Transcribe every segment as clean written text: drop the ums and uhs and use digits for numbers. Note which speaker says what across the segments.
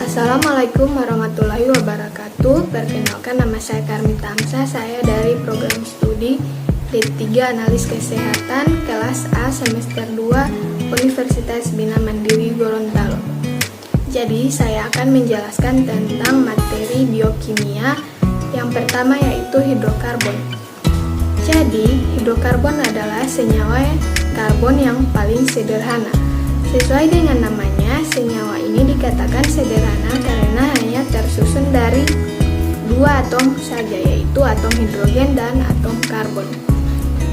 Speaker 1: Assalamualaikum warahmatullahi wabarakatuh. Perkenalkan, nama saya Karmita Hamzah. Saya dari program studi D3 Analis Kesehatan kelas A semester 2 Universitas Bina Mandiri Gorontalo. Jadi saya akan menjelaskan tentang materi biokimia. Yang pertama yaitu hidrokarbon. Jadi hidrokarbon adalah senyawa karbon yang paling sederhana. Sesuai dengan namanya, senyawa ini dikatakan sederhana karena hanya tersusun dari dua atom saja, yaitu atom hidrogen dan atom karbon.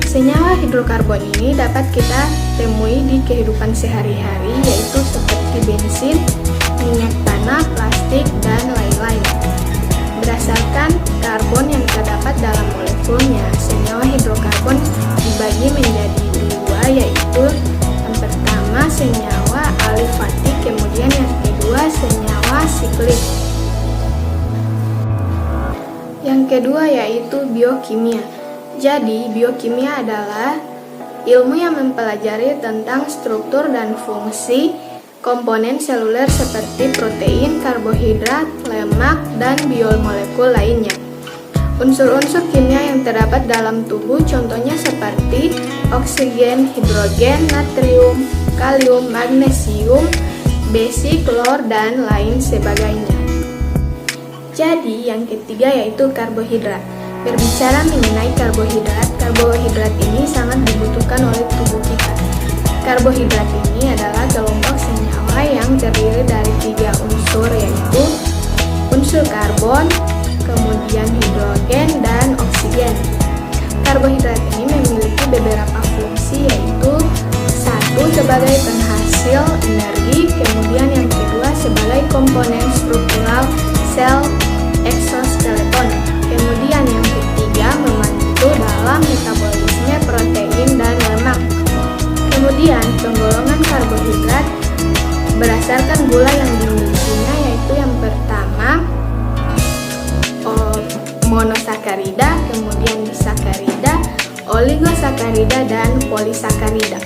Speaker 1: Senyawa hidrokarbon ini dapat kita temui di kehidupan sehari-hari, yaitu seperti bensin, minyak tanah, plastik, dan lain-lain. Berdasarkan karbon yang terdapat dalam molekulnya, senyawa hidrokarbon dibagi menjadi dua, yaitu yang pertama senyawa alifatik, kemudian yang kedua senyawa siklik. Yang kedua yaitu biokimia. Jadi biokimia adalah ilmu yang mempelajari tentang struktur dan fungsi komponen seluler seperti protein, karbohidrat, lemak, dan biomolekul lainnya. Unsur-unsur kimia yang terdapat dalam tubuh contohnya seperti oksigen, hidrogen, natrium, kalium, magnesium, besi, klor, dan lain sebagainya. Jadi yang ketiga yaitu karbohidrat. Berbicara mengenai karbohidrat ini sangat dibutuhkan oleh tubuh kita. Karbohidrat ini adalah kelompok senyawa yang terdiri dari tiga unsur, yaitu unsur karbon, kemudian hidrogen, dan oksigen. Karbohidrat ini memiliki beberapa fungsi, yaitu satu sebagai penghasil energi, kemudian yang kedua sebagai komponen struktural sel eksoskeleton, kemudian yang ketiga membantu dalam metabolisme protein dan lemak. Kemudian penggolongan karbohidrat berdasarkan gula yang dimilikinya, yaitu yang pertama monosakarida, kemudian disakarida, oligosakarida, dan polisakarida.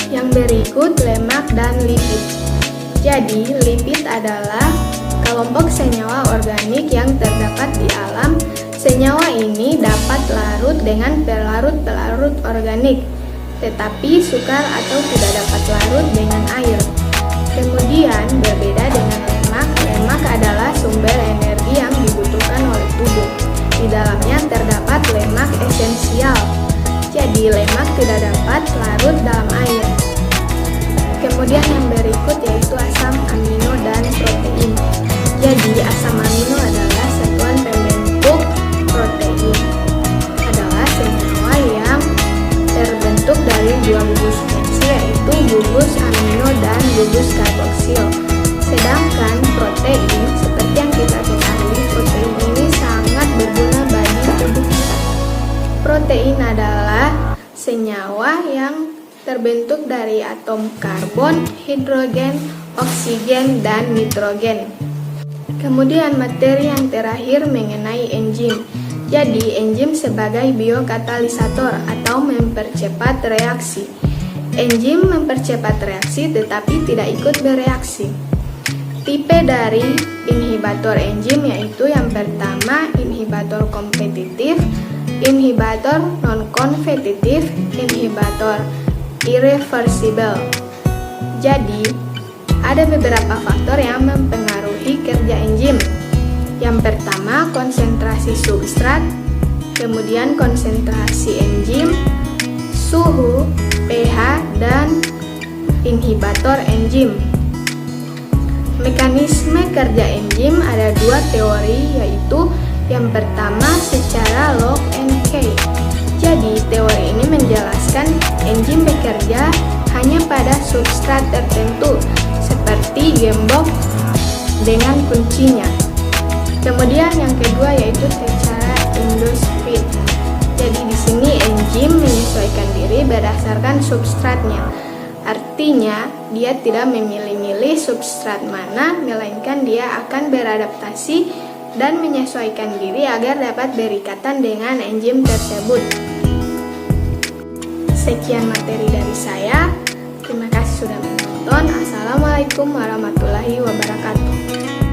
Speaker 1: Yang berikut lemak dan lipid. Jadi lipid adalah kelompok senyawa organik yang terdapat di alam. Senyawa ini dapat larut dengan pelarut-pelarut organik, tetapi sukar atau tidak dapat larut dengan air. Kemudian berbeda dengan lemak adalah sumber energi yang dibutuhkan oleh tubuh. Di dalamnya terdapat lemak esensial. Jadi lemak tidak dapat larut dalam air. Kemudian yang berikut yaitu asam amino dan protein. Jadi asam amino adalah satuan pembentuk protein. Adalah senyawa yang terbentuk dari dua gugus fungsi, yaitu gugus amino dan gugus karboksil. Sedangkan protein, seperti yang kita ketahui, protein ini sangat berguna bagi tubuh kita. Protein adalah senyawa yang terbentuk dari atom karbon, hidrogen, oksigen, dan nitrogen. Kemudian materi yang terakhir mengenai enzim. Jadi enzim sebagai biokatalisator atau mempercepat reaksi. Enzim mempercepat reaksi tetapi tidak ikut bereaksi. Tipe dari inhibitor enzim yaitu yang pertama inhibitor kompetitif, inhibitor non-kompetitif, inhibitor irreversible. Jadi ada beberapa faktor yang mempengaruhi kerja enzim. Yang pertama konsentrasi substrat, kemudian konsentrasi enzim, suhu, pH, dan inhibitor enzim. Mekanisme kerja enzim ada dua teori, yaitu yang pertama secara lock and key. Jadi teori ini menjelaskan enzim bekerja hanya pada substrat tertentu seperti gembok dengan kuncinya. Kemudian yang kedua yaitu secara endosfit. Jadi di sini enzim menyesuaikan diri berdasarkan substratnya. Artinya dia tidak memilih-milih substrat mana, melainkan dia akan beradaptasi dan menyesuaikan diri agar dapat berikatan dengan enzim tersebut. Sekian materi dari saya. Terima kasih sudah menonton. Assalamualaikum warahmatullahi wabarakatuh.